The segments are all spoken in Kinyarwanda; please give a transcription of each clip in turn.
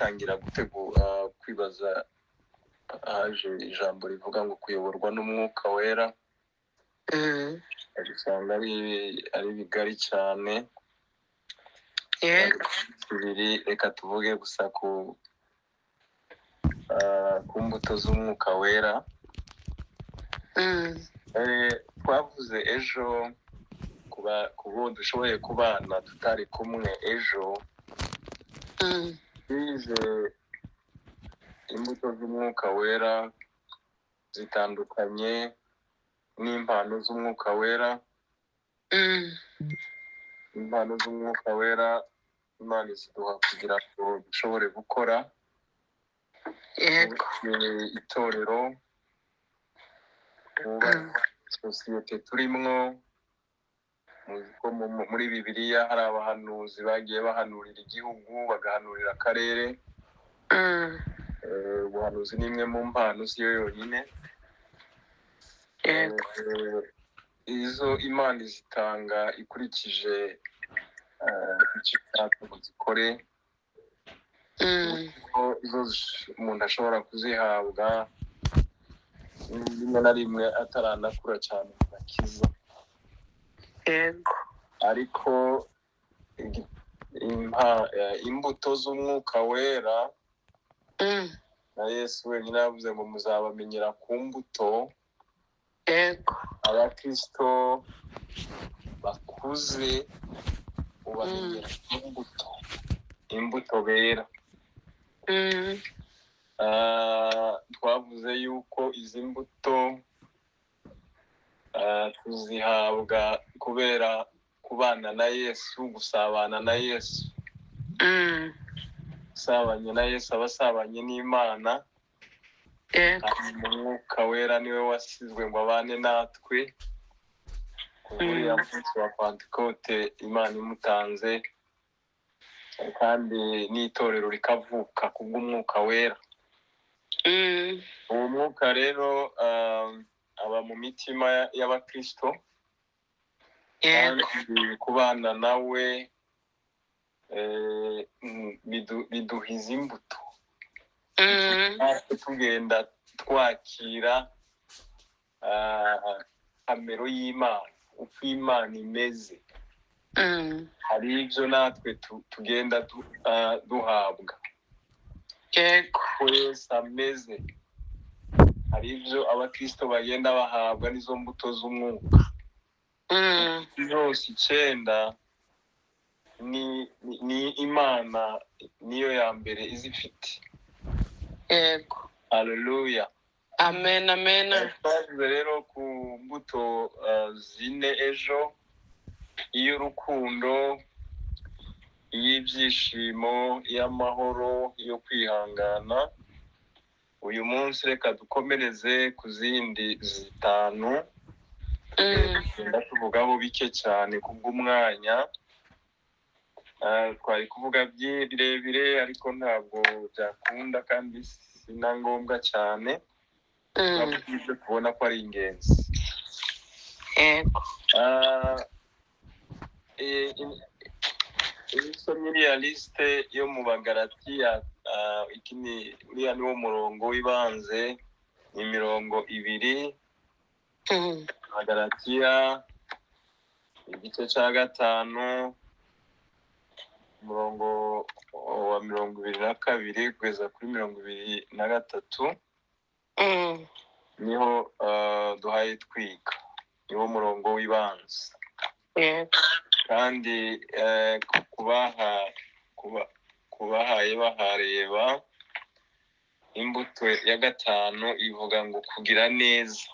ngitangira kwibaza haje ijambo rivuga ngo kuyoborwa n'umwuka wera. Usanga ari bigari cyane. Reka tuvuge gusa ku mbuto z'umwuka wera. Twavuze ejo kubo dushoboye kubana tutari kumwe ejo, bize imbuto z'umwuka wera zitandukanye n'impano z'umwuka wera. Impano z'umwuka wera Imana iziduha kugira ngo dushobore gukora itorero, sosiyete turimwo. Muri Bibiliya hari abahanuzi bagiye bahanurira igihugu, bagahanurira akarere. Ubuhanuzi ni imwe mu mpano, si yo yonyine. Izo Imana izitanga ikurikije icyo ishaka ngo zikore. Zo umuntu ashobora kuzihabwa rimwe na rimwe ataranakura cyane mu gakiza. Ariko imbuto z'umwuka wera na Yesu wenyine yavuze ngo muzabamenyera ku mbuto. Abakristo bakuze ubamenyera ku imbuto bera. Twavuze yuko izi mbuto tuzihabwa kubera kubana na Yesu, gusabana na Yesu. Gusabanye na Yesu, abasabanye n'Imana. Umwuka wera niwe wasizwe ngo abane natwe. Kuri ya munsi wa Pentecote Imana imutanze, kandi n'itorero rikavuka kubw'umwuka wera. Uwo mwuka rero aba mu mitima y'abakristo, kandi kubana nawe biduha izi mbuto. Tugenda twakira kamero y'Imana, uko Imana imeze. Hari ibyo natwe tugenda duhabwa uko Yesu ameze. Hari ibyo abakristo bagenda bahabwa n'izo mbuto z'umwuka. Zose 9 ni Imana niyo ya mbere izifite. Haleluya. Amen, amen. Twavuze rero ku mbuto 4 ejo: iy'urukundo, iy'ibyishimo, iy'amahoro, iyo kwihangana. Uyu munsi reka dukomereze ku zindi 5. Tuvugaho bike cyane kubw'umwanya. Twari kuvuga birebire ariko ntabwo byakunda kandi sina ngombwa cyane. Ibyo tubona ko ari ingenzi. Isomye iriya lisite yo mu Bagalatiya, uriya ni wo murongo w'ibanze, ni mirongo 2. Bagalatiya igice cya 5 umurongo wa 22 kugeza kuri 23. Niho duhaye twiga, niwo murongo w'ibanze. Kandi kubahaye bahareba imbuto ya 5 ivuga ngo kugira neza.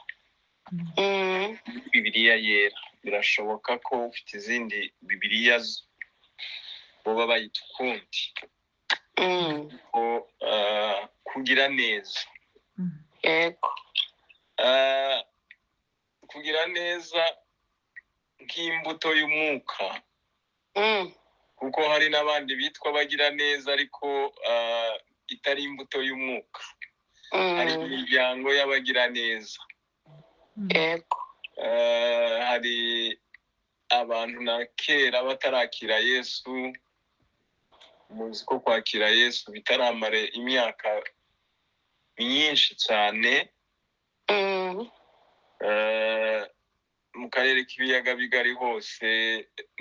Bibiliya yera, birashoboka ko ufite izindi Bibiliya boba bayita ukundi. Kugira neza. Kugira neza nk'imbuto y'umwuka. Kuko hari n'abandi bitwa bagira neza ariko itari imbuto y'umwuka. Hari imiryango y'abagira neza. Hari abantu na kera batarakira Yesu, muzi ko kwakira Yesu bitaramare imyaka myinshi cyane mu karere k'ibiyaga bigari hose.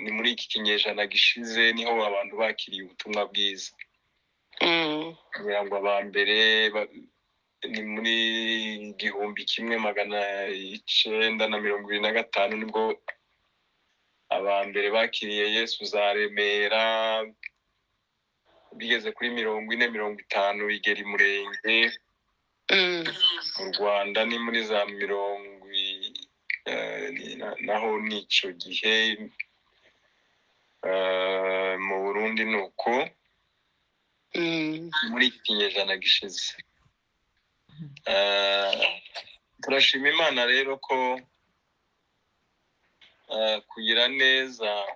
Ni muri iki kinyejana gishize niho abantu bakiriye ubutumwa bwiza. kugira ngo abambere ni muri 1925 nibwo abambere bakiriye Yesu za Remera, bigeze kuri 40-50 bigera Murenge. Mu Rwanda ni muri za 70 naho nico gihe. Mu Burundi nuko muri iki kinyejana gishize. Turashima Imana rero ko kugira neza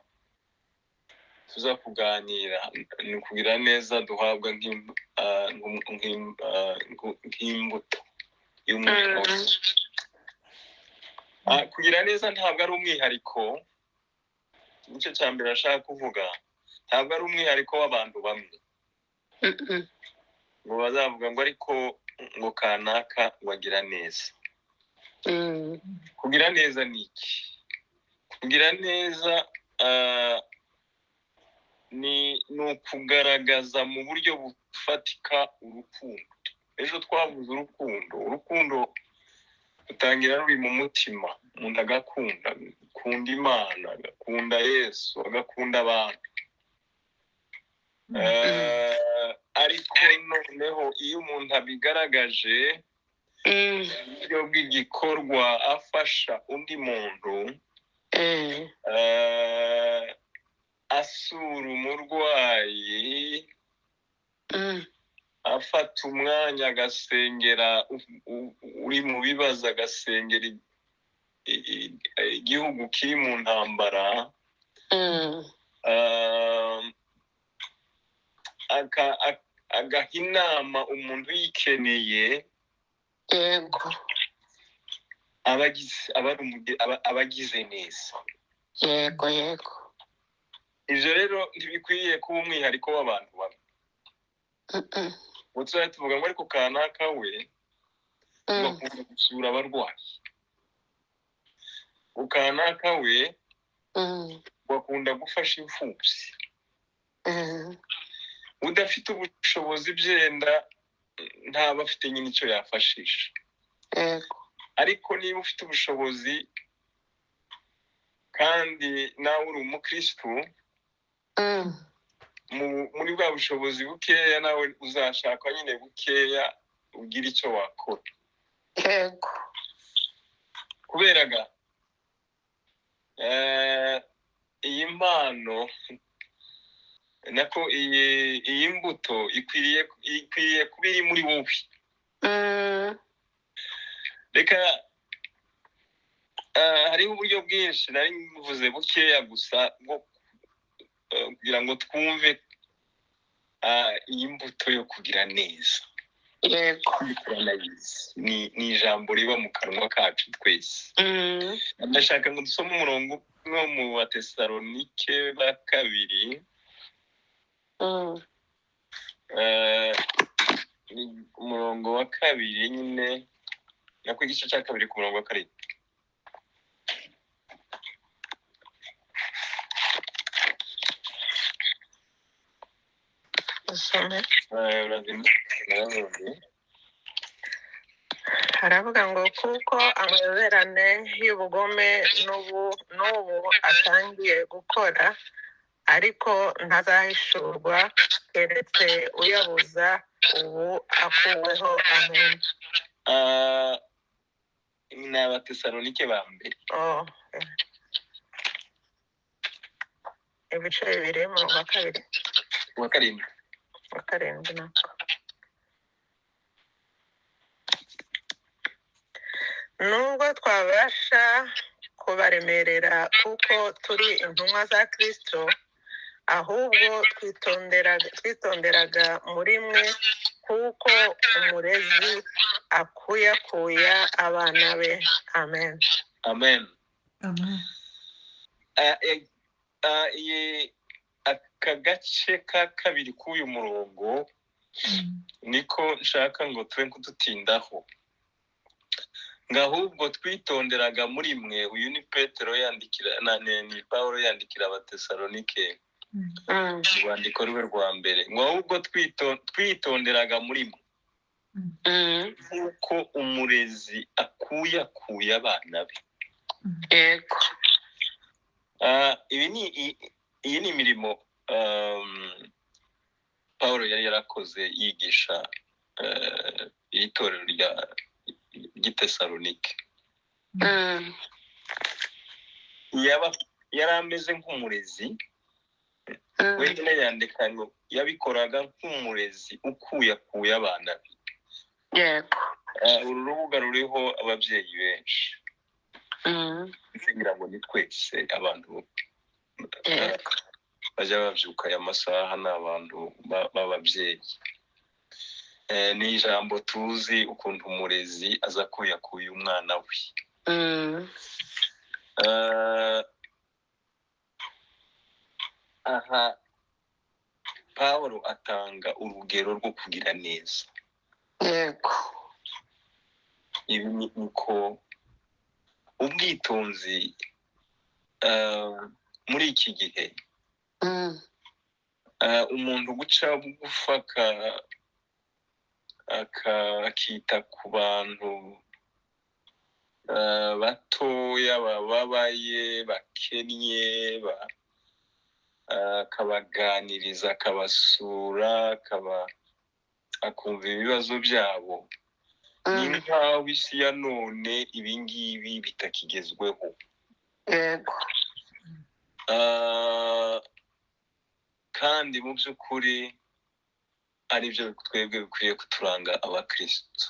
tuza kuganira ni kugira neza duhabwa nk'imbuto y'umwuka. Kugira neza ntabwo ari umwihariko, nicyo cya mbere ashaka kuvuga. Ntabwo ari umwihariko w'abantu bamwe ngo bazavuga ngo ariko ngo kanaka wagira neza. Kugira neza ni iki? Kugira neza ni ukugaragaza mu buryo bufatika urukundo. Ejo twavuze urukundo utangira ruri mu mutima, umuntu agakunda, akunda Imana, agakunda Yesu, agakunda abantu. Ariko noneho iyo umuntu abigaragaje uburyo bw'igikorwa afasha undi muntu, asura umurwayi, afata umwanya agasengera uri mu bibazo, agasengera igihugu kiri mu ntambara, agaha inama umuntu yikeneye, abagize neza. Yego. Ivyo rero ntibikwiye kuba umwihariko w'abantu bamwe. Ngo tuzajya tuvuga ngo ariko kanaka we bakunda gusura abarwayi, ukanaka we bakunda gufasha imfubyi. Udafite ubushobozi byenda ntaba afite nyine icyo yafashisha. Ariko niba ufite ubushobozi kandi nawe uri umukristo, muri bwa bushobozi bukeya nawe uzashaka nyine bukeya ugira icyo wakora. Kuberaga iyi mpano nako iyi mbuto ikwiriye kuba iri muri wowe. Reka hariho uburyo bwinshi, nari mvuze bukeya gusa bwo kugira ngo twumve iyi mbuto yo kugira neza. Ni ijambo riba mu kanwa kacu twese. Ndashaka ngo dusome umurongo wo mu Batesalonike ba kabiri, ni umurongo wa kabiri nyine, nako igice cya kabiri ku murongo wa 7. Haravuga ngo kuko amayoberane y'ubugome n'ubu atangiye gukora, ariko ntazahishurwa keretse uyabuza ubu akuweho. Amen. Ni Abatesalonike ba mbere ibice 2 umurongo wa 2 wa 7 nako. Nubwo twabasha kubaremerera kuko turi intumwa za Kristo, ahubwo twitonderaga muri mwe kuko umurezi akuyakuya abana be. Amen. aka gace ka kabiri k'uyu murongo niko nshaka ngo tube kudutindaho. Ngahubwo twitonderaga muri mwe, uyu ni Petero yandikira ni Paulo yandikira Abatesalonike urwandiko rwe rwa mbere. Ngahubwo twitonderaga muri mwe uko umurezi akuyakuye abana be. Yego. Iyi ni imirimo Paulo yari yarakoze yigisha itorero ry'Itesalonike. Yari ameze nk'umurezi wenyine, yandika ngo yabikoraga nk'umurezi ukuyakuye abana be. Yego. Uru rubuga ruriho ababyeyi benshi, ngira ngo ni twese abantu bajya babyuka aya masaha, ni abantu b'ababyeyi. Ni ijambo tuzi ukuntu umurezi aza kuyakuye umwana we. Aha Paulo atanga urugero rwo kugira neza. Yego. Ibi niko ubwitonzi muri iki gihe. Umuntu guca bugufa akita ku bantu batoya bababaye bakennye, akabaganiriza, akabasura, akumva ibibazo byabo. Ni nk'aho isi ya none ibingibi bitakigezweho. Yego. Kandi mu by'ukuri aribyo twebwe bikwiye kuturanga abakristo.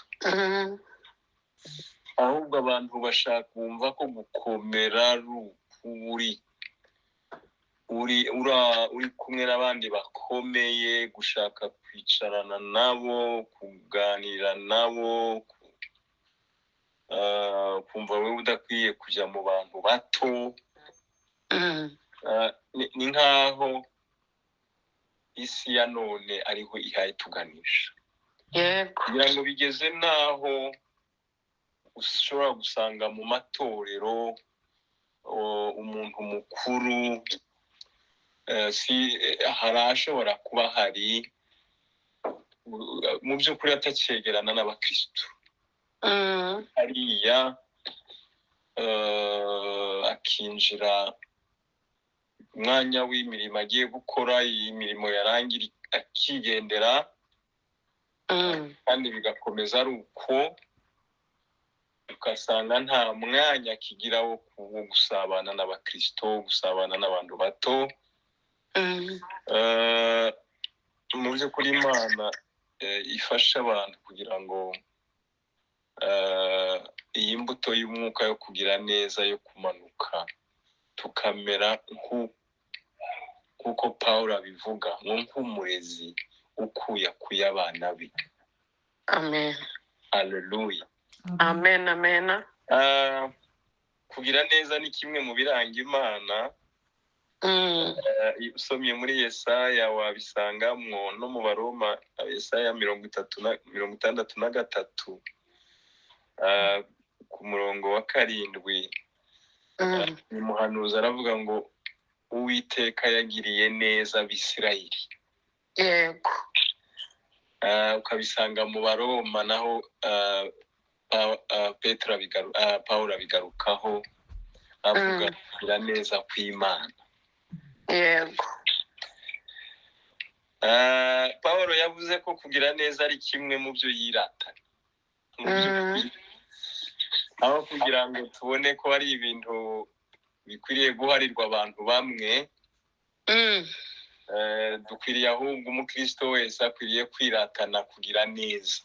Ahubwo abantu bashaka kumva ko gukomera uri kumwe n'abandi bakomeye, gushaka kwicarana nabo, kuganira nabo, kumva wowe udakwiye kujya mu bantu bato. Ni nk'aho isi ya none ariho ihaye tuganisha. Kugira ngo bigeze n'aho ushobora gusanga mu matorero umuntu mukuru hari ashobora kuba hari mu by'ukuri atacegerana n'abakristo. Hariya akinjira umwanya w'imirimo agiye gukora, iyi mirimo yarangira akigendera, kandi bigakomeza ari uko, ugasanga nta mwanya akigira wo gusabana n'abakristo, gusabana n'abantu bato. Mu by'ukuri Imana ifasha abantu kugira ngo iyi mbuto y'umwuka yo kugira neza yo kumanuka, tukamera kuko Paulo abivuga, nk'umurezi ukuyakuye abana be. Amen. Haleluya. Amen. Amen. Kugira neza ni kimwe mu biranga Imana. Usomye muri Yesaya wabisangamwo, no mu Baroma Yesaya 63 ku murongo wa 7. Umuhanuzi aravuga ngo Uwiteka yagiriye neza Abisirayeli. Yego. Ukabisanga mu Baroma naho Paulo abigarukaho avuga kugira neza kw'Imana. Yego. Paulo yavuze ko kugira neza ari kimwe mu byo yirata. Aho kugira ngo tubone ko ari ibintu bikwiriye guharirwa abantu bamwe, dukwiriye ahubwo umukristo wese akwiriye kwiratana kugira neza.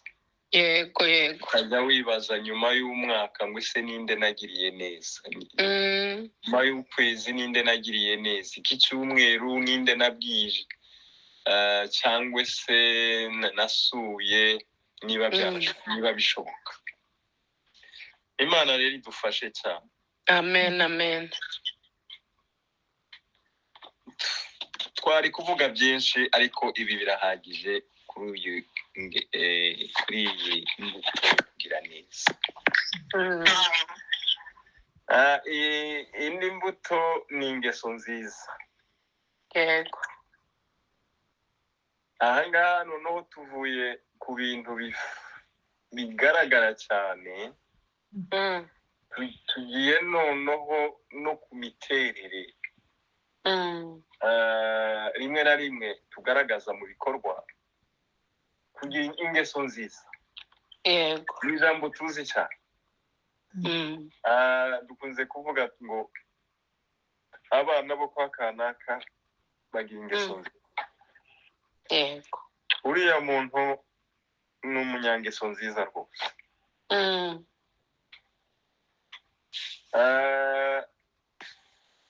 Yego. Yego. Ukajya wibaza nyuma y'umwaka ngo ese ninde nagiriye neza, nyuma y'ukwezi ninde nagiriye neza, iki cyumweru ninde nabwije, cyangwa se nasuye, niba bishoboka. Imana rero idufashe cyane. Amen. Amen. twari kuvuga byinshi ariko ibi birahagije kuri iyi mbuto kugira neza. Indi mbuto ni ingeso nziza. Yego. Aha ngaha noneho tuvuye ku bintu bigaragara cyane, tugiye noneho no ku miterere rimwe na rimwe tugaragaza mu bikorwa kugira ingeso nziza. Yego. Ni ijambo tuzi cyane. Dukunze kuvuga ngo abana bo kwa kanaka bagira ingeso nziza. Yego. Uriya muntu ni umunyangeso nziza rwose.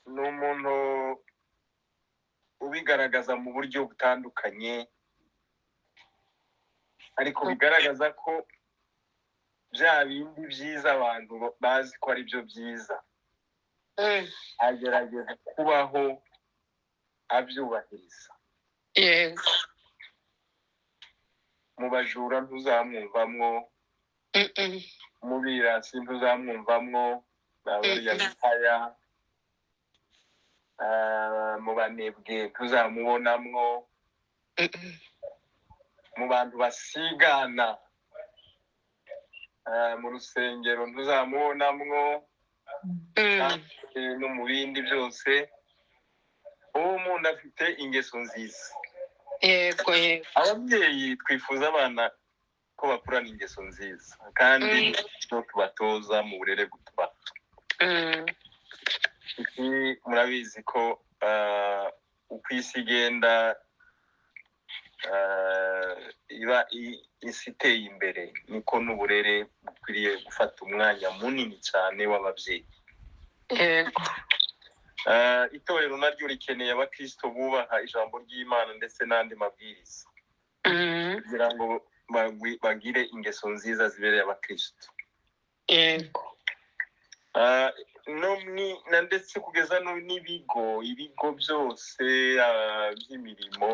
Ni umuntu ubigaragaza mu buryo butandukanye, ariko bigaragaza ko bya bindi byiza abantu bazi ko ari byo byiza agerageza kubaho abyubahiriza. Yego. Mu bajura ntuzamwumvamwo, mu birasi ntuzamwumvamwo, n'abariya bitaya, mu banebwe ntuzamubonamwo, mu bantu basigana mu rusengero ntuzamubonamwo, no mu bindi byose. Uwo muntu afite ingeso nziza. Yego. Yego. Ababyeyi twifuza abana ko bakurana ingeso nziza kandi no tubatoza mu burere butubaha. Murabizi ko uko isi igenda iba isi iteye imbere, niko n'uburere bukwiriye gufata umwanya munini cyane w'ababyeyi. Yego. Itorero naryo rikeneye abakristo bubaha ijambo ry'Imana ndetse n'andi mabwiriza kugira ngo bagire ingeso nziza zibereye abakristo. Yego. Ndetse kugeza ibigo byose by'imirimo,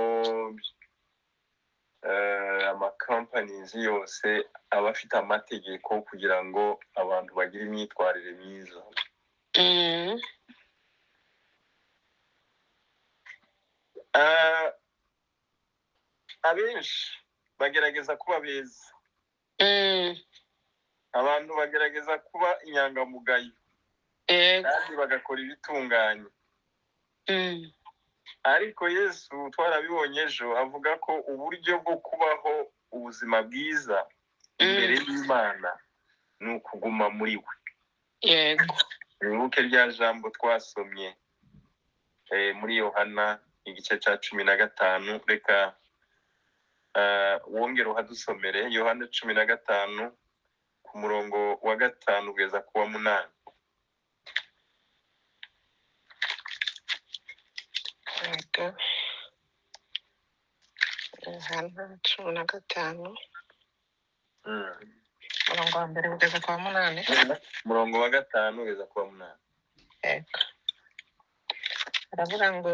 amakampanizi yose aba afite amategeko kugira ngo abantu bagire imyitwarire myiza. Abenshi bagerageza kuba beza, abantu bagerageza kuba inyangamugayo kandi bagakora ibitunganye. Ariko Yesu twarabibonye ejo avuga ko uburyo bwo kubaho ubuzima bwiza imbere y'Imana ni ukuguma muri we. Yego. Mwibuke rya jambo twasomye muri Yohana igice cya 15. Reka wongere uhadusomere Yohana 15 ku murongo wa 5 kugeza ku wa 8. Yego. Yohana 15 umurongo wa 1 kugeza ku wa 8. Umurongo wa 5 kugeza ku wa 8. Yego. Aravuga ngo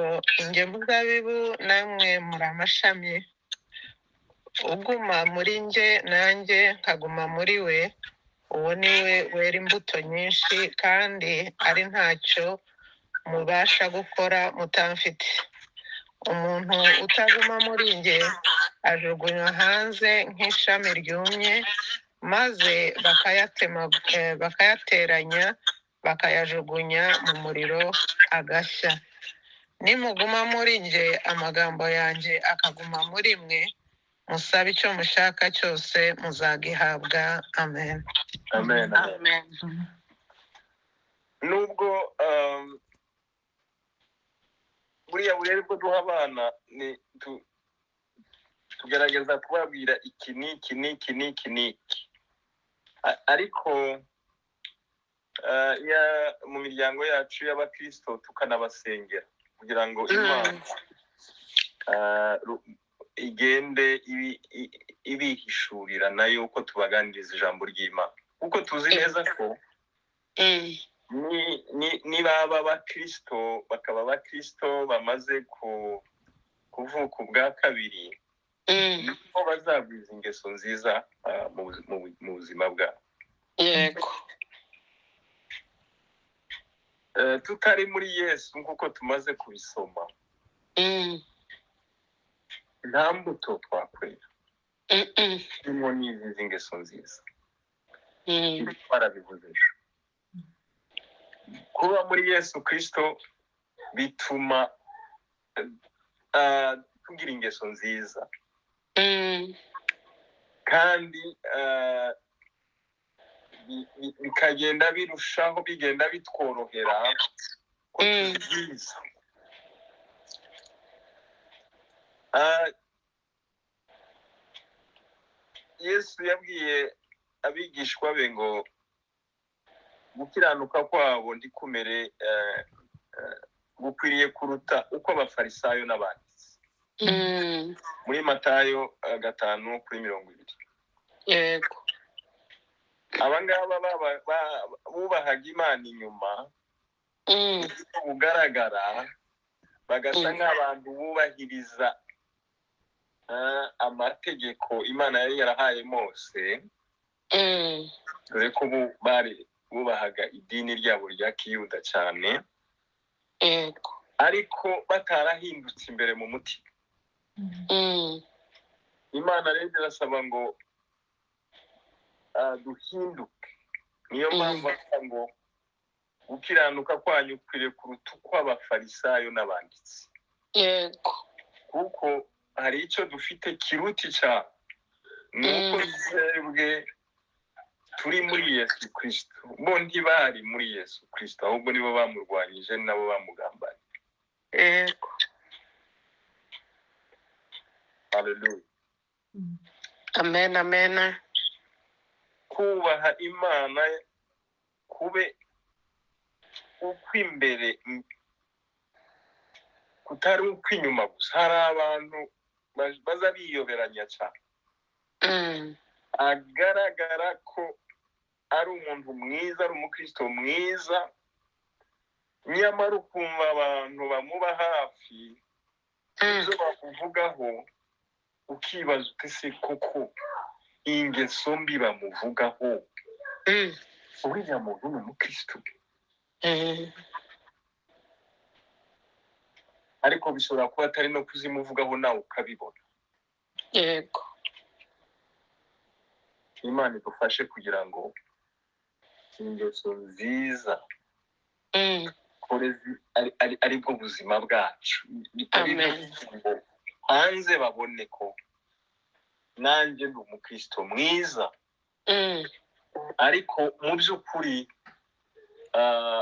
njye muzabibu namwe muri amashami, uguma muri njye nanjye nkaguma muri we, uwo ni we wera imbuto nyinshi, kandi ari ntacyo mubasha gukora mutamfite. Umuntu utaguma muri njye ajugunywa hanze nk'ishami ryumye, maze bakayateranya bakayajugunya mu muriro agashya. Nimuguma muri njye amagambo yanjye akaguma muri mwe, musabe icyo mushaka cyose muzagihabwa. Amen. Amen. Amen. Nubwo buriya burere bwo duha abana ni tugerageza kubabwira iki n'iki, ariko mu miryango yacu y'abakristo tukanabasengera kugira ngo Imana igende ibihishurira nayo uko tubaganiriza ijambo ry'Imana, kuko tuzi neza ko niba abakristo bakaba abakristo bamaze kuvuka ubwa kabiri niho bazagwiza ingeso nziza mu buzima bwabo. Yego. Tutari muri Yesu nk'uko tumaze kubisoma, nta mbuto twakwera harimo n'izi ngeso nziza. Ibi twarabivuze. Kuba muri Yesu Kristo bituma tugira ingeso nziza, kandi bikagenda birushaho bigenda bitworohera ko tuziza. Yesu yabwiye abigishwa be ngo gukiranuka kwabo ndikumere gukwiriye kuruta uko abafarisayo n'abanditsi. Muri Matayo 5:20. Yego. Abangaba bubahaga Imana inyuma bugaragara, bagasa nk'abantu bubahiriza amategeko Imana yari yarahaye Mose, dore ko bubahaga idini ryabo rya Kiyuda cyane, ariko batarahindutse imbere mu mutima. Imana rero irasaba ngo duhinduke. Niyo mpamvu ngo gukiranuka kwanyu kwiriye kuruta uko abafarisayo n'abanditsi. Yego. Kuko hari icyo dufite kiruti cyane, nuko twebwe turi muri Yesu Kristo. Bo ntibari muri Yesu Kristo, ahubwo nibo bamurwanyije, nabo bamugambanye. Yego. Haleluya. Amen, amen. Kubaha Imana kube ukwimbere, kutari ukwinyuma gusa. Hari abantu baza biyoberanya cyane, agaragara ko ari umuntu mwiza, ari umukristo mwiza, nyamara ukumva abantu bamuba hafi ibyo bamuvugaho, ukibaza uti se koko ingeso mbi bamuvugaho uriya muntu ni umukristo? Ariko bishobora kuba atari no kuzimuvugaho nawe ukabibona. Yego. Imana idufashe kugira ngo ingeso nziza ari bwo buzima bwacu, bitari ngo hanze babone ko nanjye ndi umukristo mwiza, ariko mu by'ukuri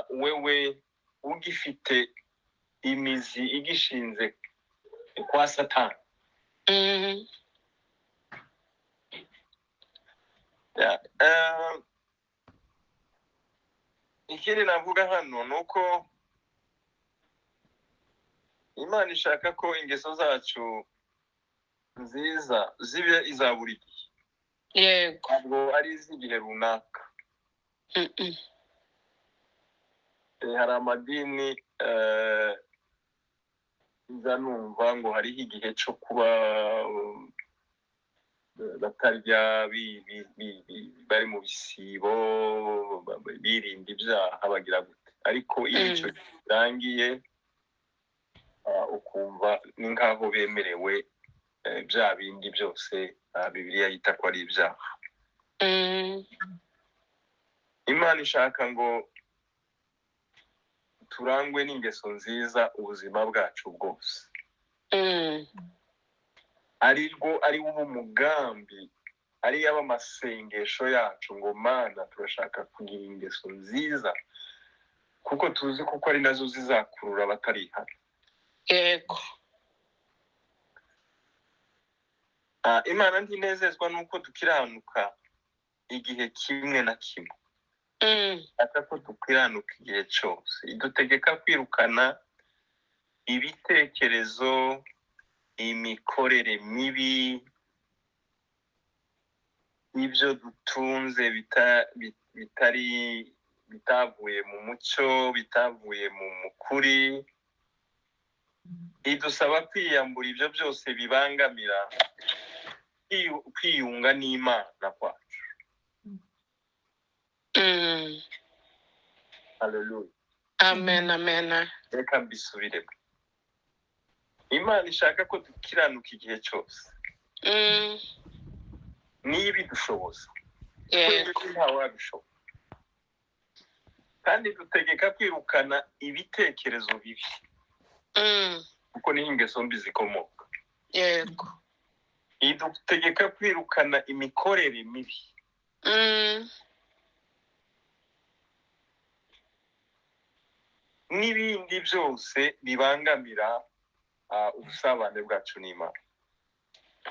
wewe ugifite imizi igishinze kwa Satani. Ikindi navuga hano ni uko Imana ishaka ko ingeso zacu nziza zibe iza buri gihe. Yego. Ntabwo ari iz'igihe runaka. Hari amadini nza numva ngo hariho igihe cyo kuba batarya, bari mu bisibo, birinda ibyaha, bagira gute. Ariko iyo icyo kirangiye ukumva ni nk'aho bemerewe bya bindi byose Bibiliya yita ko ari ibyaha. Imana ishaka ngo turangwe n'ingeso nziza ubuzima bwacu bwose. Ari wo umugambi, ari y'amasengesho yacu ngo Mana turashaka kugira ingeso nziza, kuko tuzi kuko ari nazo zizakurura abatarihana. Yego. Imana ntinezezwa nuko dukiranuka igihe kimwe na kimwe. Aka ko dukiranuka igihe cyose. Idutegeka kwirukana ibitekerezo, imikorere mibi, ibyo dutunze bitavuye mu mucyo, bitavuye mu mukuri, idusaba kwiyambura ibyo byose bibangamira kwiyunga n'Imana kwacu. Haleluya. Amen, amen. Reka mbisubiremo. Imana ishaka ko dukiranuka igihe cyose. Niba idushoboza. Yego. Ntawabishobora. Kandi dutegeka kwirukana ibitekerezo bibi. Kuko ni ingeso mbi zikomoka. Yego. Idutegeka kwirukana imikorere mibi. N'ibindi byose bibangamira ubusabane bwacu n'Imana.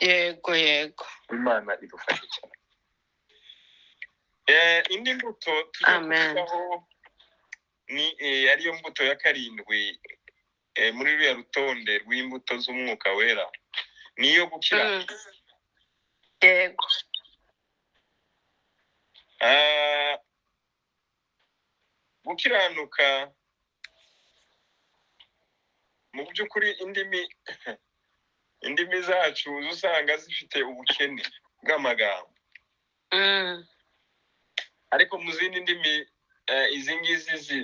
Yego, yego. Imana idufashe cyane. Indi mbuto tuzaho ni ariyo mbuto ya 7 muri ruriya rutonde rw'imbuto z'umwuka wera, niyo gukiranuka. Yego. Gukiranuka mu by'ukuri indimi zacu usanga zifite ubukene bw'amagambo. Ariko mu zindi ndimi izi ngizi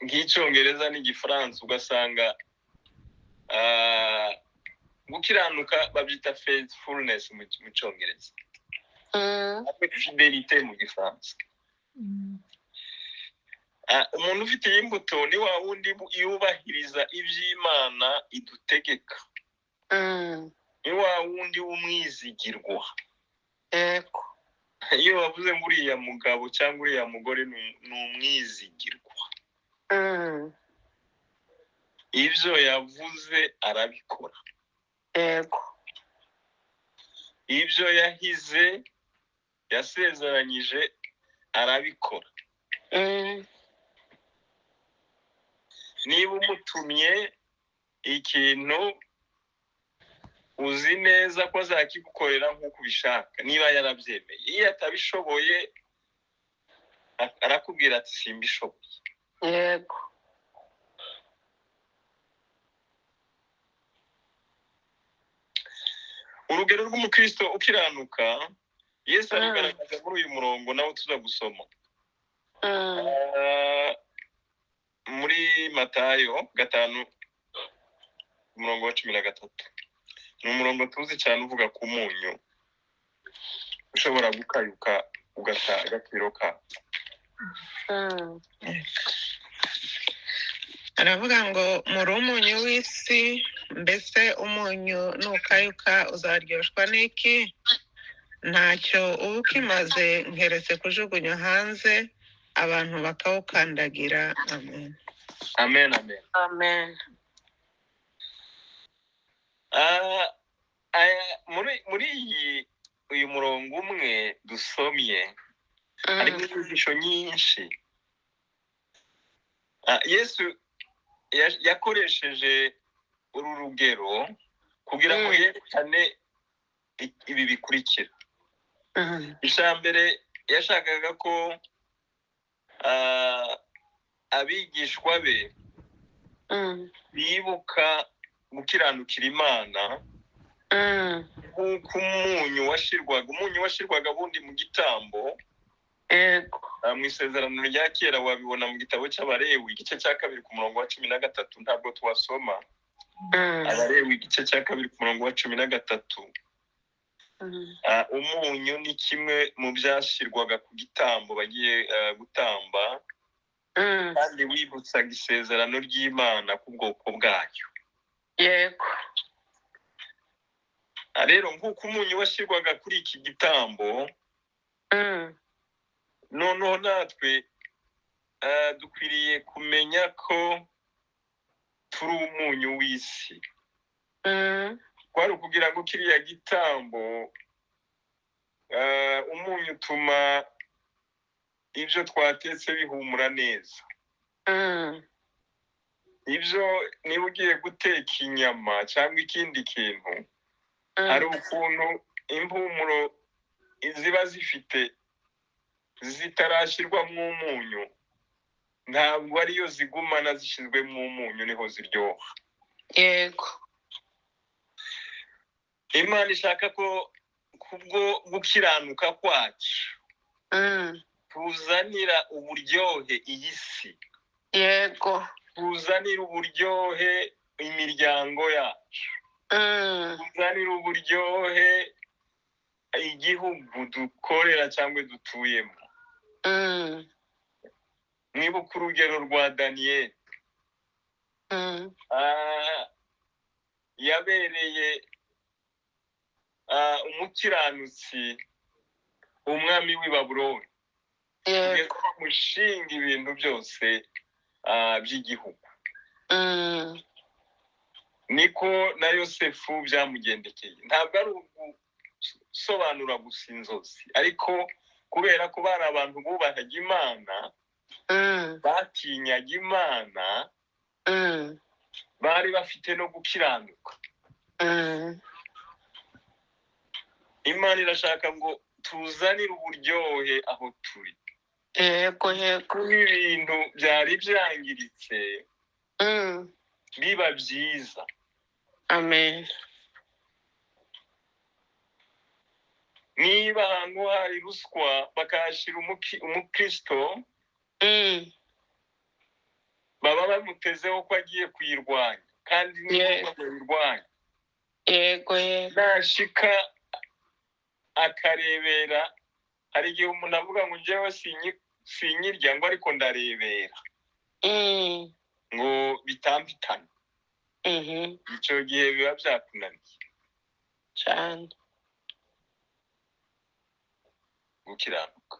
nk'icyongereza n'igifaransa ugasanga gukiranuka babyita faithfulness mu cyongereza, fidelité mu gifaransa. Umuntu ufite iyi mbuto ni wa wundi yubahiriza iby'Imana idutegeka. Ni wa wundi w'umwizigirwa. Yego. Iyo bavuze ngo uriya mugabo cyangwa uriya mugore ni umwizigirwa. Ibyo yavuze arabikora. Yego. Ibyo yahize yasezeranyije arabikora. Niba umutumye ikintu uzi neza ko azakigukorera nk'uko ubishaka, niba yarabyemeye. Iyo atabishoboye arakubwira ati simbishoboye. Yego. Urugero rw'umukristo ukiranuka Yesu abigaragaza muri uyu murongo nawo tuza gusoma. Muri Matayo 5 umurongo wa 13. Ni umurongo tuzi cyane uvuga ku munyu ushobora gukayuka ugata agaciro ka. Aravuga ngo muri umunyu w'isi, mbese umunyu nukayuka uzaryoshwa n'iki? Ntacyo uba ukimaze nkeretse kujugunywa hanze abantu bakawukandagira. Amen. Amen, amen. Amen. Muri uyu murongo umwe dusomye harimo inyigisho nyinshi. Yesu yakoresheje uru rugero kugira ngo yerekane ibi bikurikira. Ijambere yashakaga ko abigishwa be bibuka gukiranukira Imana nk'uko umunyu washirwaga bundi mu gitambo. Mu isezerano rya kera wabibona mu gitabo cy'Abalewi igice cya 2 ku murongo wa 13, ntabwo twasoma. Abalewi igice cya 2 ku murongo wa 13. Umunyu ni kimwe mu byashyirwaga ku gitambo bagiye gutamba, kandi wibutsaga isezerano ry'Imana ku bwoko bwayo. Yego. Rero nk'uko umunyu washyirwaga kuri iki gitambo, noneho natwe dukwiriye kumenya ko turi umunyu w'isi. Kwari ukugira ngo kiriya gitambo umunyu utuma ibyo twatetse bihumura neza. Ibyo niba ugiye guteka inyama cyangwa ikindi kintu, hari ukuntu impumuro ziba zifite zitarashyirwamo umunyu, ntabwo ariyo zigumana zishyizwemo umunyu niho ziryoha. yego Imana ishaka ko kubwo gukiranuka kwacu tuzanira uburyohe iyi si, yego tuzanira uburyohe imiryango yacu, tuzanira uburyohe igihugu dukorera cyangwa dutuyemo. Mwibuka urugero rwa Daniyeli, yabereye umukiranutsi umwami w'i Babuloni, kugeza bamushinga ibintu byose by'igihugu. Niko na Yosefu byamugendekeye. Ntabwo ari ugusobanura gusa inzozi, ariko kubera ko bari abantu bubahaga Imana, batinyaga Imana, bari bafite no gukiranuka. Imana irashaka ngo tuzanire uburyohe aho turi. yego yego Ibintu byari byangiritse biba byiza. amen. Niba ahantu hari ruswa bakahashyira umukristo, baba bamutezeho ko agiye kuyirwanya, kandi niba bayirwanya, yego yego nashika akarebera. Hari igihe umuntu avuga ngo njyewe sinyirya ngo ariko ndarebera ngo bitambitane. Icyo gihe biba byakunaniye cyane gukiranuka.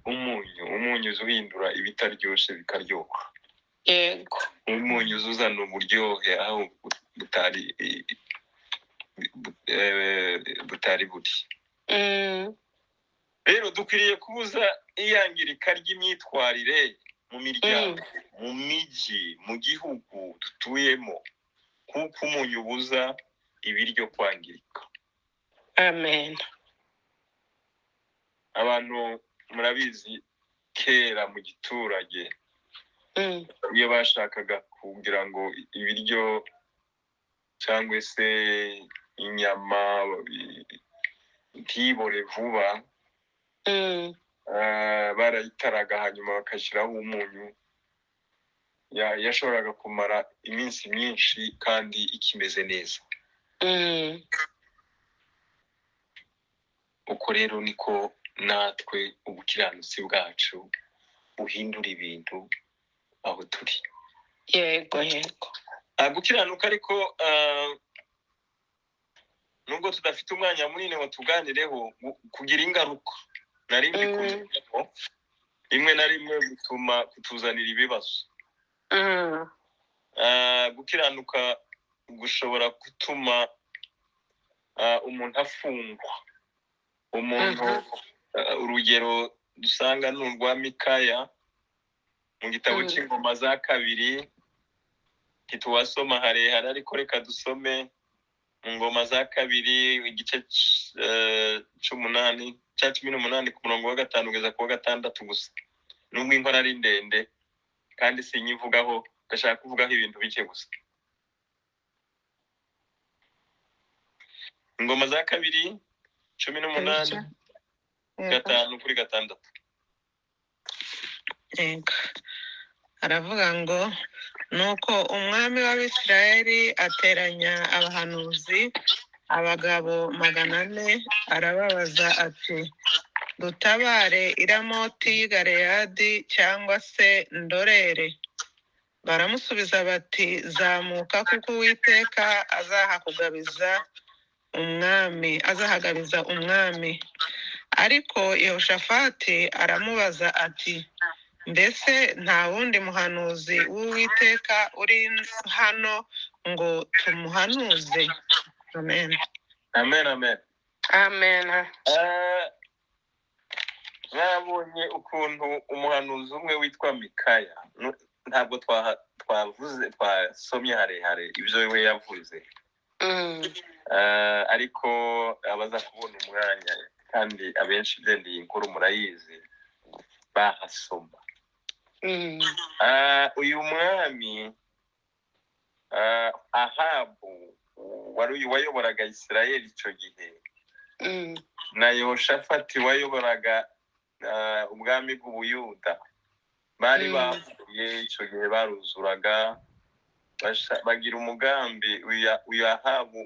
umunyu uhindura ibitaryoshye bikaryoha. yego umunyu uzana uburyohe aho butari buri. Rero dukwiriye kubuza iyangirika ry'imyitwarire mu miryango, mu mijyi, mu gihugu dutuyemo, kuko umunyu ubuza ibiryo kwangirika. amen. Abantu murabizi kera mu giturage, iyo bashakaga kugira ngo ibiryo cyangwa se inyama ntibore vuba, barayitaraga hanyuma bakashyiraho umunyu. Yashoboraga kumara iminsi myinshi kandi ikimeze neza. Uko rero niko natwe ubukiranutsi bwacu buhindura ibintu aho turi. yego yego Gukiranuka ariko nubwo tudafite umwanya munini ngo tuganireho, kugira ingaruka nari mbikuyeho rimwe na rimwe gutuma kutuzanira ibibazo. Gukiranuka gushobora gutuma umuntu afungwa. Umuntu urugero dusanga ni urwa Mikaya mu gitabo cy'Ingoma za kabiri, ntituwasoma harehare ariko reka dusome mu Ngoma za kabiri igice cya 18 ku murongo wa 5 kugeza ku wa 6 gusa. Nubwo inkora ari ndende kandi sinyivugaho, ndashaka kuvugaho ibintu bike gusa. Ingoma za kabiri 18 5 kuri 6. yego aravuga ngo nuko umwami w'Abisirayeli ateranya abahanuzi abagabo 400, arababaza ati dutabare Iramoti y'i Galeyadi cyangwa se ndorere? Baramusubiza bati zamuka, kuko Uwiteka azahagabiza umwami. Ariko Yehoshafati aramubaza ati mbese nta wundi muhanuzi w'Uwiteka uri hano ngo tumuhanuze? amen Amen, amen. amen. Nabonye ukuntu umuhanuzi umwe witwa Mikaya, ntabwo twasomye harehare ibyo we yavuze, ariko abaza kubona umwanya, kandi abenshi byendeye inkuru murayizi bahasoma. Uyu mwami Ahabu wari wayoboraga Isirayeli icyo gihe na Yehoshafati wayoboraga ubwami bw'Ubuyuda bari bavuye icyo gihe baruzuraga bagira umugambi uyu Ahabu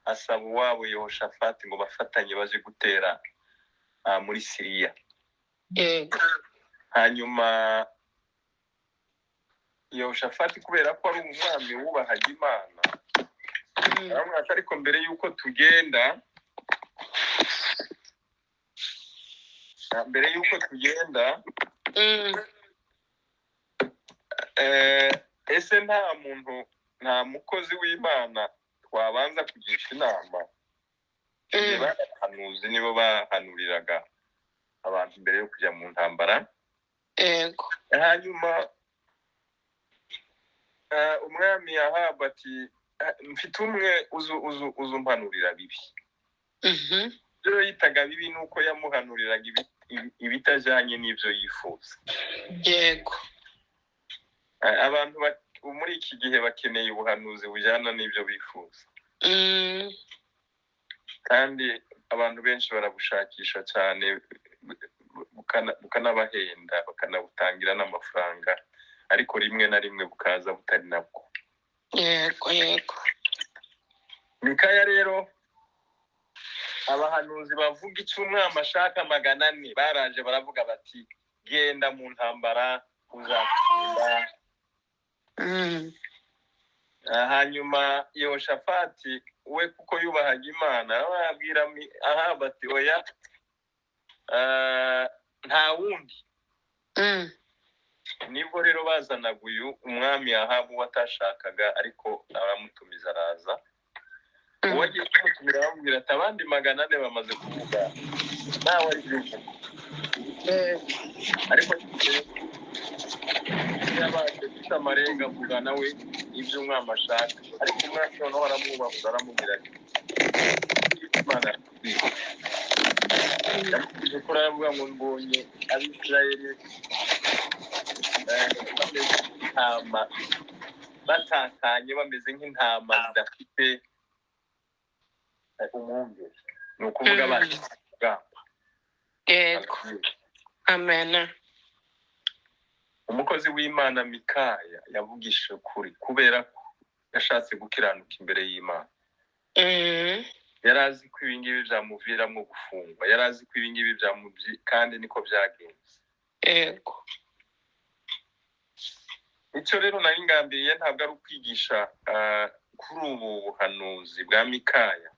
asaba uwabo Yehoshafati ngo bafatanye baje gutera muri Siriya. Hanyuma Yehoshafati kubera ko ari umwami wubahaga Imana aramwaka, ariko mbere yuko tugenda ese nta mukozi w'Imana twabanza kugisha inama? Abahanuzi nibo bahanuriraga abantu mbere yo kujya mu ntambara. Hanyuma umwami Ahabu ati mfite umwe uzumpanurira bibi. Ibyo yitaga bibi nuko yamuhanuriraga ibitajyanye n'ibyo yifuza. Abantu muri iki gihe bakeneye ubuhanuzi bujyana n'ibyo bifuza, kandi abantu benshi barabushakisha cyane bukanabahenda, bakanabutangira n'amafaranga, ariko rimwe na rimwe bukaza butari nabwo. Mikaya rero, abahanuzi bavuga icyo umwami ashaka 400 baraje baravuga bati genda mu ntambara uzatsinda. Hanyuma Yehoshafati we kuko yubahaga Imana ababwira Ahabu ati oya, nta wundi. Nibwo rero bazanaga uyu umwami Ahabu watashakaga, ariko aramutumiza araza. Uwagiye kumutumira bamubwira ati abandi 400 bamaze kuvuga, nawe ari byuko. Ariko yabaje gusa amarenga avuga nawe ibyo umwami ashaka, ariko umwami noneho aramwubaha, aramubwira ati Imana yamugize ko aravuga ngo mbonye Abisirayeli bameze nk'intama batakanye, bameze nk'intama zidafite umwungeri. Ni ukuvuga baje kugamba. Amen. Umukozi w'Imana Mikaya yavugishije ukuri kubera ko yashatse gukiranuka imbere y'Imana. Yarazi ko ibingibi byamuviramo gufungwa, yarazi ko ibingibi kandi niko byagenze. Icyo rero nari ngambiriye ntabwo ari ukwigisha kuri ubu buhanuzi bwa Mikaya,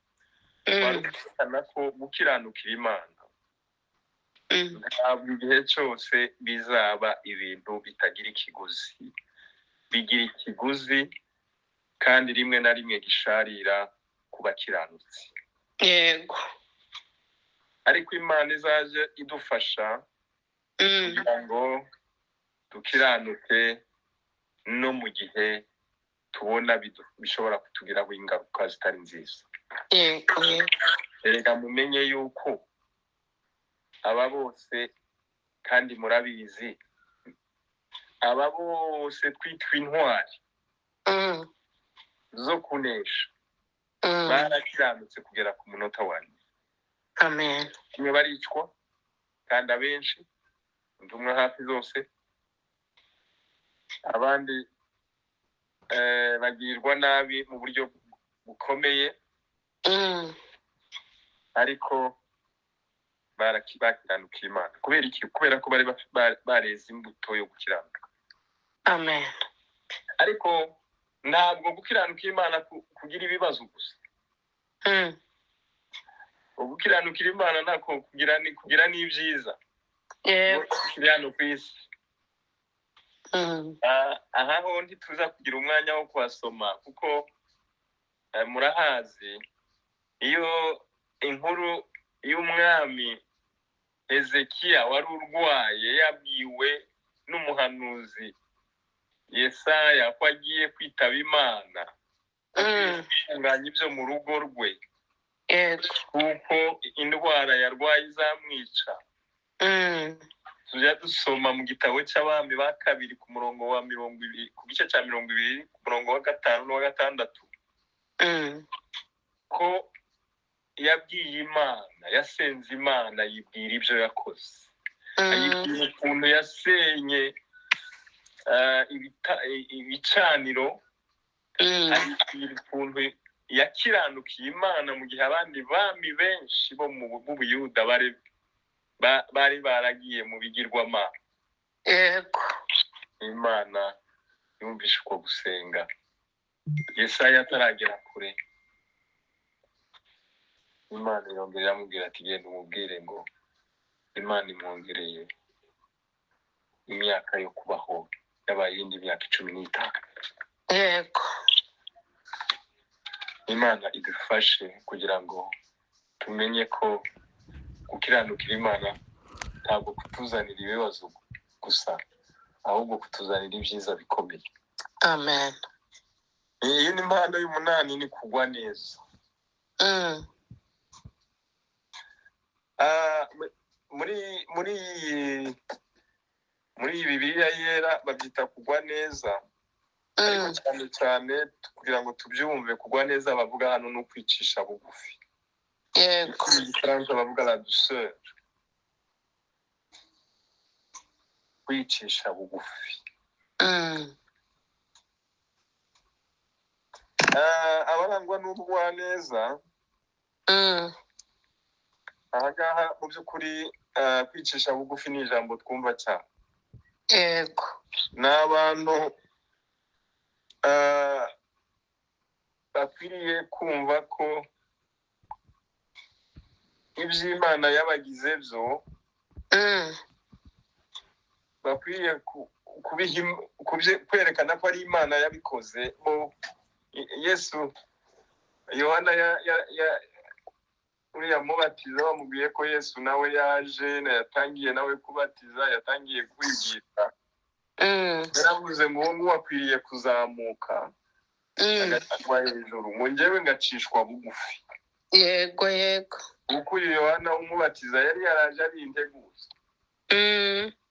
barukana ko gukiranukira Imana ntabwo igihe cyose bizaba ibintu bitagira ikiguzi. Bigira ikiguzi, kandi rimwe na rimwe gisharira ku bakiranutsi. Ariko Imana izaje idufasha kugira ngo dukiranuke no mu gihe tubona bishobora kutugiraho ingaruka zitari nziza. Erega mumenye yuko aba bose, kandi murabizi, aba bose twitwa intwari zo kunesha barakiranutse kugera ku munota wa nyuma. Amen. Bamwe baricwa, kandi abenshi, intumwa hafi zose, abandi bagirwa nabi mu buryo bukomeye, ariko bakiranukira Imana. Kubera iki? Kubera ko bari bareze imbuto yo gukiranuka. Amen. Ariko ntabwo gukiranukira Imana kugira ibibazo gusa. Gukiranukira Imana nako kugira n'ibyiza. Kiri hano ku isi. Aha ho ntituza kugira umwanya wo kuhasoma, kuko murahazi iyo inkuru y'umwami Hezekiya wari urwaye yabwiwe n'umuhanuzi Yesaya ko agiye kwitaba Imana, gutunganya ibyo mu rugo rwe, kuko indwara yarwaye izamwica. tujya dusoma mu gitabo cy'abami ba kabiri ku murongo wa 20 ku gice cya 20 ku murongo wa 5 n'uwa 6 ko yabwiye Imana, yasenze Imana yibwira ibyo yakoze, ayibwira ukuntu yasenye ibicaniro, ayibwira ukuntu yakiranukiye Imana mu gihe abandi bami benshi bo mu Buyuda bari baragiye mu bigirwamana. Yego. Imana yumvishe uko gusenga. Yesaya ataragera kure, Imana yongera iramubwira ati genda umubwire ngo Imana imwongereye imyaka yo kubaho yabaye iyindi myaka 15. Yego. Imana idufashe kugira ngo tumenye ko gukiranukira Imana ntabwo kutuzanira ibibazo gusa, ahubwo kutuzanira ibyiza bikomeye. Amen. Iyi ni impano y'umunani, ni kugwa neza. muri Bibiliya yera babyita kugwa neza, ariko cyane cyane kugira ngo tubyumve, kugwa neza bavuga hano no kwicisha bugufi. Yego. Mu Gifaransa bavuga la douceur, kwicisha bugufi. Abarangwa n'ubugwaneza, ahangaha mu by'ukuri kwicisha bugufi ni ijambo twumva cyane. Yego. Ni abantu bakwiriye kumva ko iby'Imana yabagize byo bakwiriye kwerekana ko ari Imana yabikoze. Yesu, Yohana uriya mubatiza bamubwiye ko Yesu nawe yaje, yatangiye nawe kubatiza, yatangiye kwigisha. Yaravuze ngo uwo nguwo akwiriye kuzamuka agatangwa hejuru, ngo njyewe ngacishwa bugufi. Yego. Yego. Kuko Yohana umubatiza yari yaraje ari integuza.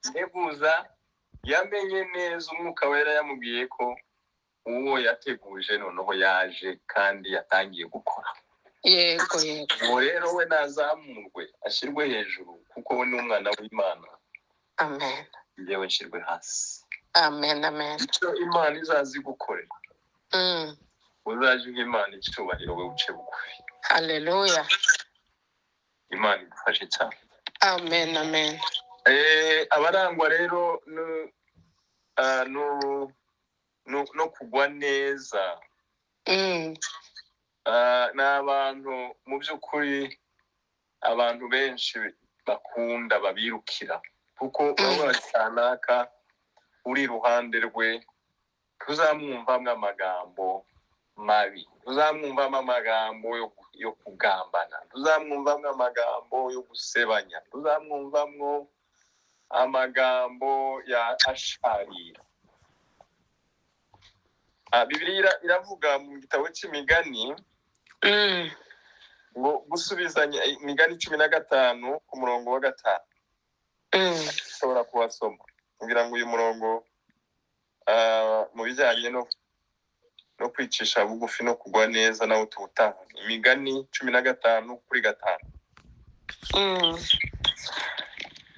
Integuza yamenye neza, umwuka wera yamubwiye ko uwo yateguje noneho yaje kandi yatangiye gukora. Yego. Yego. Uwo rero we nazamurwe, ashyirwe hejuru, kuko we ni umwana w'Imana. Amen. Njyewe nshyirwe hasi. Amen. Amen. Icyo Imana izazi gukorera, uzaje nk'Imana icyubahiro, we uce bugufi. Haleluya. Imana idufashe cyane. Amen. Amen. Abarangwa rero no kugwa neza, ni abantu mu by'ukuri abantu benshi bakunda, babirukira, kuko baba basanaka uri iruhande rwe, tuzamwumvamo amagambo mabi, tuzamwumvamo amagambo yo kugambana, tuzamwumvamo amagambo yo gusebanya, tuzamwumvamo amagambo ya asharira. Bibiliya iravuga mu gitabo cy'imigani ngo gusubizanya, imigani 15 ku murongo wa 5. Ushobora kubasoma kugira ngo uyu murongo mu bijyanye no kwicisha bugufi no kugwa neza nawo tuwutaha. Imigani 15:5.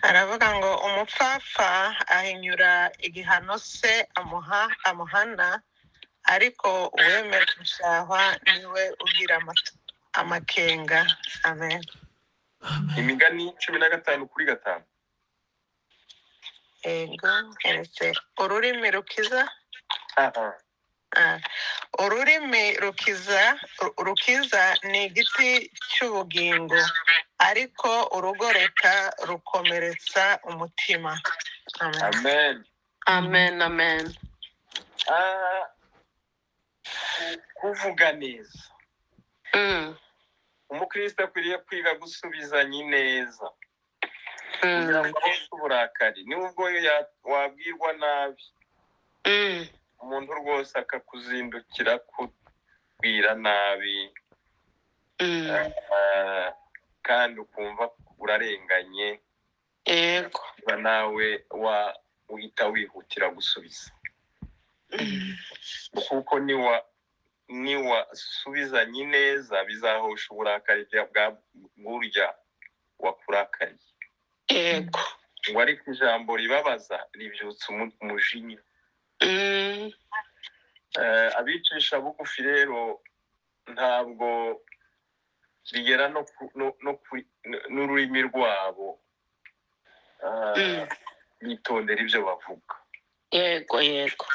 Aravuga ngo umupfapfa ahinyura igihano se amuhana, ariko uwemera gushahwa niwe ugira amakenga. Amen. Imigani 15:5. Yego. Ururimi rukiza. Ururimi rukiza ni igiti cy'ubugingo, ariko urugoreka rukomeretsa umutima. Amen. Amen. Amen. Kuvuga neza, umukristo akwiriye kwiga gusubizanya neza, kugira ngo abone uburakari. Nubwo wabwirwa nabi, umuntu rwose akakuzindukira kubwira nabi, kandi ukumva urarenganye, Yego. bakubaza nawe uhita wihutira gusubiza kuko niwasubizanye neza bizahosha uburakari bw'urya wakurakariye. Yego. ngo ariko ijambo ribabaza ribyutsa umujinya. Abicisha bugufi rero ntabwo bigera n'ururimi rwabo bitondera ibyo bavuga. Yego yego.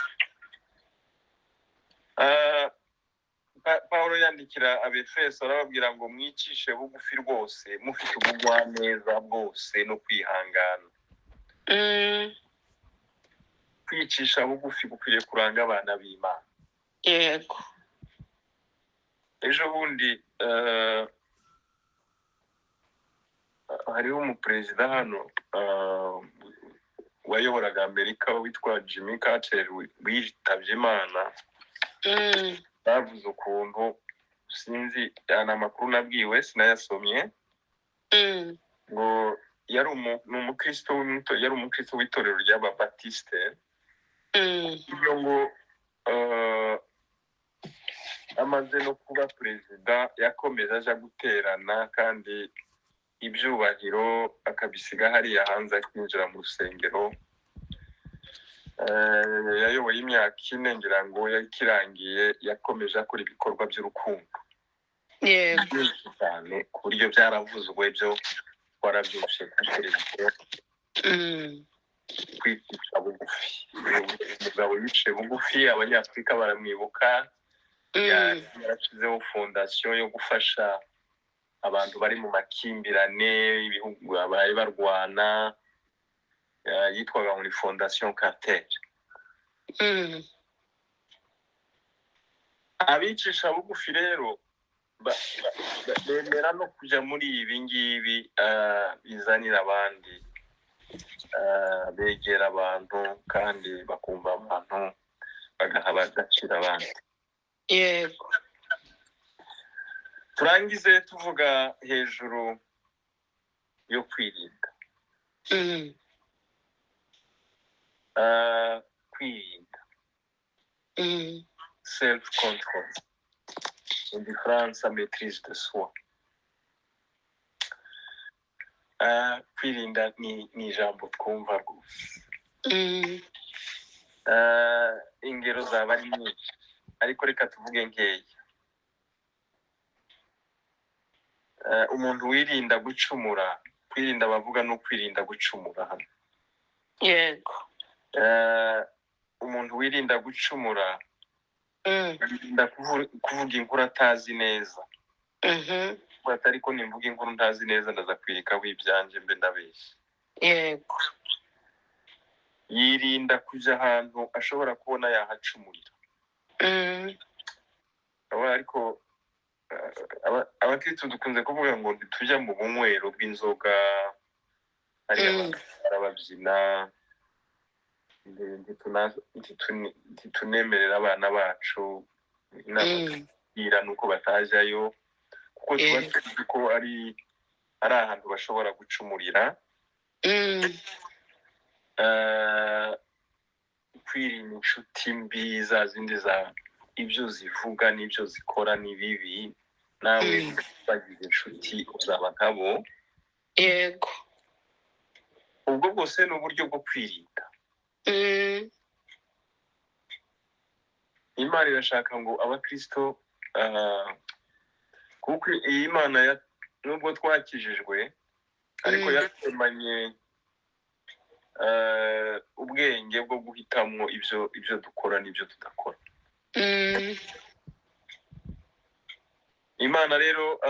Pawulo yandikira Abefeso arababwira ngo mwicishe bugufi rwose mufite ubugwaneza bwose no kwihangana. Kwicisha bugufi gukwiriye kuranga abana b'Imana. Yego. Ejo bundi hariho umuperezida hano wayoboraga Amerika witwa Jimmy Carter witabye Imana. Bavuze ukuntu sinzi amakuru nabwiwe sinayasomye ngo yari umukristo w'itorero ry'Ababatiste. Iyo ngo amaze no kuba perezida yakomeje aja guterana kandi ibyubahiro akabisiga hariya hanze akinjira mu rusengero. Yayoboye imyaka 4 ngira ngo yakirangiye yakomeje akora ibikorwa by'urukundo. Yego cyane ku buryo byaravuzwe byo warabyumvise kuri televiziyo. Kwicisha bugufi, umugabo yiciye bugufi, abanyafurika baramwibuka. Yarashyizeho fondasiyo yo gufasha abantu bari mu makimbirane ibihugu bari barwana, yitwaga muri Fondation Carter. Abicisha bugufi rero bemera no kujya muri ibi ngibi bizanira abandi, begera abantu kandi bakumva abantu bagaha agaciro abandi. Yego. Turangize tuvuga hejuru yo kwirinda. Kwirinda. Self control. En France, maîtrise de soi. Kwirinda ni ijambo twumva rwose. Ingero zaba ari nyinshi ariko reka tuvuge nkeya. Umuntu wirinda gucumura, kwirinda bavuga no kwirinda gucumura hano. Yego. Umuntu wirinda gucumura wirinda kuvuga inkuru atazi neza. Ariko nimvuga inkuru ntazi neza ndaza kwirikaho ibyanjye mbe ndabeshya. Yego. Yirinda kujya ahantu ashobora kubona yahacumurira. Ariko abakristo dukunze kuvuga ngo ntitujya mu bunywero bw'inzoga, hari ababyina, ntitunemerera abana bacu inama nuko batajyayo kuko tuba tuzi ko ari ahantu bashobora gucumurira. Kwirinda inshuti mbi za zindi za ibyo zivuga n'ibyo zikora ni bibi, nawe bagize inshuti uzaba nkabo. Yego. Ubwo bwose ni uburyo bwo kwirinda. Imana irashaka ngo abakristo kuko iyi Imana nubwo twakijijwe ariko yatemanye ubwenge bwo guhitamo ibyo dukora n'ibyo tudakora. Imana rero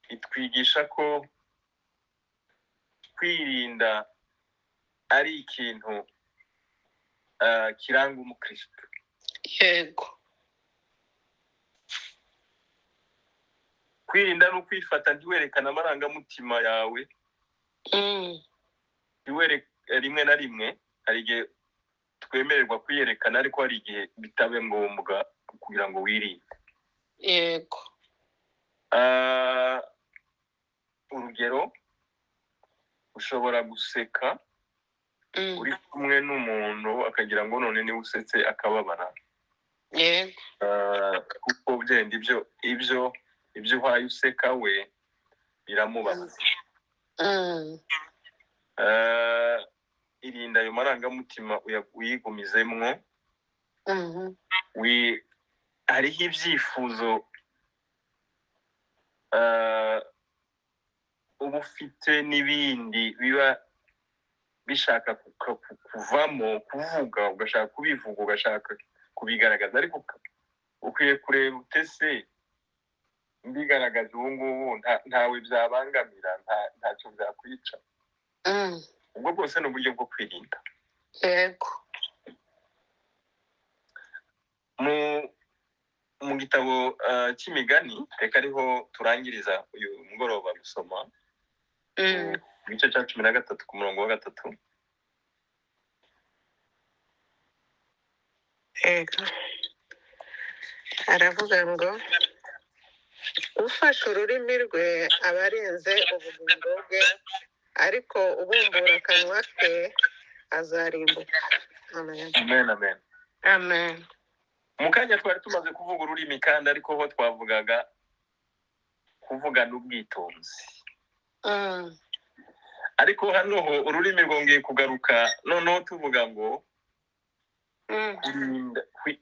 itwigisha ko kwirinda ari ikintu kiranga umukristo. Yego. Kwirinda no kwifata ntiwerekana amarangamutima yawe. Rimwe na rimwe hari igihe twemererwa kwiyerekana ariko hari igihe bitabe ngombwa kugira ngo wirinde. Yego. Urugero ushobora ushobora guseka uri kumwe n'umuntu akagira ngo none niwe usetse akababara. Kuko byenda ibyo uhaye useka we biramubaza. Irinda ayo marangamutima uyigumizemwo. Hariho ibyifuzo uba ufite n'ibindi biba bishaka kuvamo, kuvuga, ugashaka kubivuga, ugashaka kubigaragaza, ariko ukwiye kureba utese mbigaragaza ubu ngubu ntawe byabangamira, ntacyo byakwica. Ubwo bwose ni uburyo bwo kwirinda. Mu gitabo cy'imigani, reka ariho turangiriza uyu mugoroba gusoma, igice cya 13 ku murongo wa 3. Aravuga ngo ufashe ururimi rwe aba arinze ubugingo bwe, ariko ubumbura akanwa ke azarimbuka. Amen. Mu kanya twari tumaze kuvuga ururimi, kandi ariko ho twavugaga kuvugana ubwitonzi. Ariko hano ho ururimi rwongeye kugaruka, noneho tuvuga ngo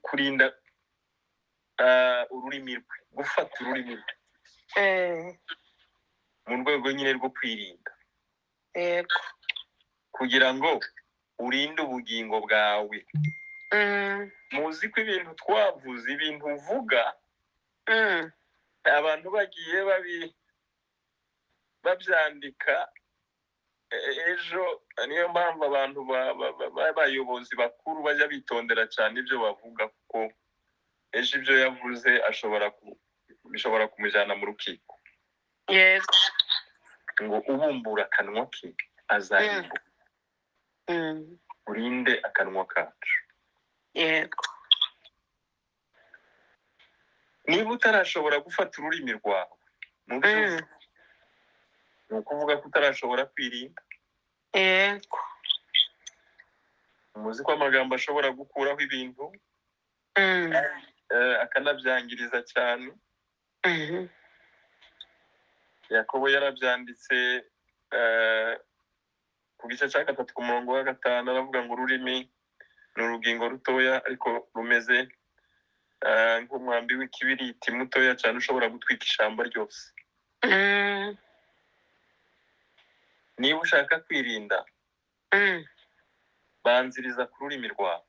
kurinda ururimi rwe, gufata ururimi rwe mu rwego nyine rwo kwirinda, kugira ngo urinde ubugingo bwawe. Muzi ko ibintu twavuze, ibintu uvuga, abantu bagiye babyandika ejo. Niyo mpamvu abantu b'abayobozi bakuru bajya bitondera cyane ibyo bavuga, kuko ejo ibyo yavuze bishobora kumujyana mu rukiko. Ngo ubumbura akanwa ke azarimbuka. Urinde akanwa kacu. Niba utarashobora gufata ururimi rwawe mu byo ni ukuvuga ko utarashobora kwirinda. Muzi ko amagambo ashobora gukuraho ibintu, akanabyangiriza cyane. Yakobo yarabyanditse ku gice cya 3 ku murongo wa 5, aravuga ngo ururimi ni urugingo rutoya ariko rumeze nk'umwambi w'ikibiriti mutoya cyane ushobora gutwika ishyamba ryose. Niba ushaka kwirinda, banziriza ku rurimi rwawe.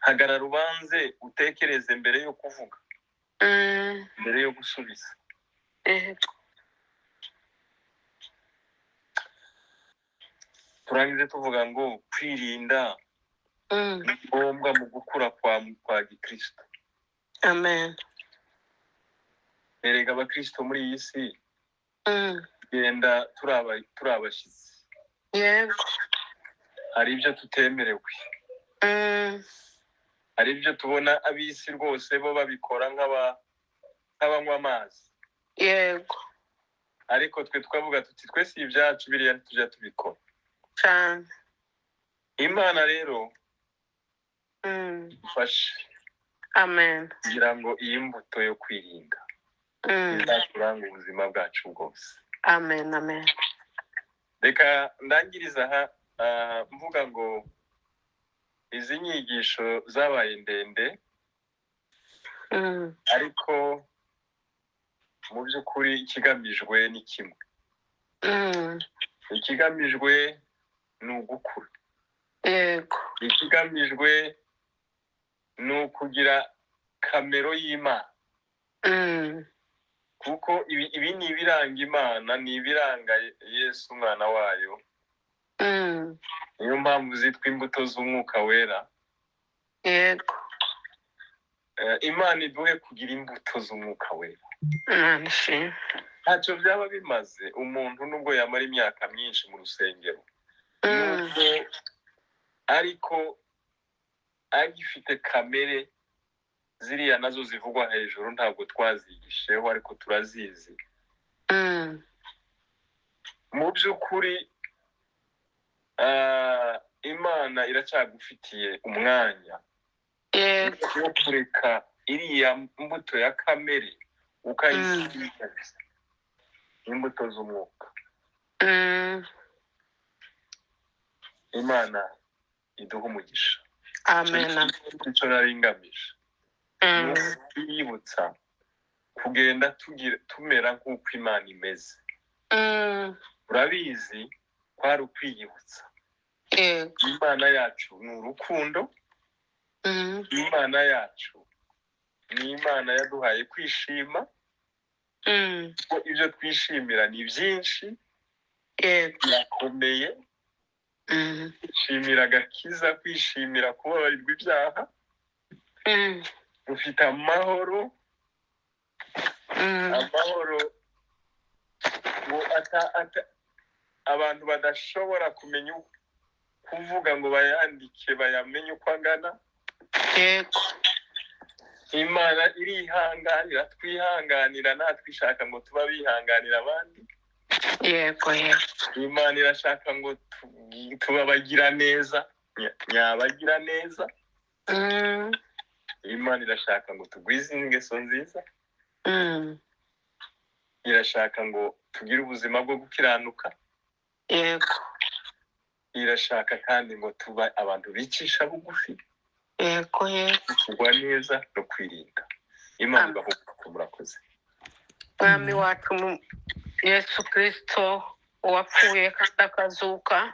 Hagarara ubanze utekereze mbere yo kuvuga, mbere yo gusubiza. Turangize tuvuga ngo kwirinda ni ngombwa mu gukura kwa gikristo. Erega abakristo muri iyi si genda turabashize. Hari ibyo tutemerewe, hari ibyo tubona abisi rwose bo babikora nk'abanywa amazi. Ariko twe twavuga tuti twese ibyacu biriya tujya tubikora. Imana rero ifashe kugira ngo iyi mbuto yo kwirinda izaturanga ubuzima bwacu bwose. Reka ndangiriza aha mvuga ngo izi nyigisho zabaye ndende, ariko mu by'ukuri ikigamijwe ni kimwe. Ikigamijwe ni ugukura. Ikigamijwe ni ukugira kamero y'Imana. Kuko ibi ni ibiranga Imana, ni ibiranga Yesu umwana wayo. Niyo mpamvu zitwa imbuto z'umwuka wera. Imana iduhe kugira imbuto z'umwuka wera. Ntacyo byaba bimaze umuntu nubwo yamara imyaka myinshi mu rusengero, ariko agifite kamere ziriya nazo zivugwa hejuru, ntabwo twazigisheho ariko turazizi. mu by'ukuri imana iracyagufitiye umwanya wo kureka iriya mbuto ya kamere ukayisigaza imbuto z'umwuka. Imana iduha umugisha. Amen. Icyo nari ngamije yibutsa kugenda tumera nk'uko Imana imeze. Urabizi kwari ukwiyibutsa Imana yacu ni urukundo. Imana yacu ni Imana yaduhaye kwishima. Ko ibyo twishimira ni byinshi, birakomeye. Kwishimira agakiza, kwishimira kubabarirwa ibyaha, dufite amahoro. Amahoro ngo abantu badashobora kumenya kuvuga ngo bayandike bayamenye uko angana. Imana irihanganira, twihanganira, natwe ishaka ngo tuba bihanganira abandi. Imana irashaka ngo tubabagira neza, nyabagira neza. Imana irashaka ngo tugwize ingeso nziza. Irashaka ngo tugire ubuzima bwo gukiranuka. Irashaka kandi ngo tuba abantu bicisha bugufi, kugwa neza no kwirinda. Imana ibahuguke. Murakoze. Mwami wacu Yesu Kristo wapfuye kandi akazuka,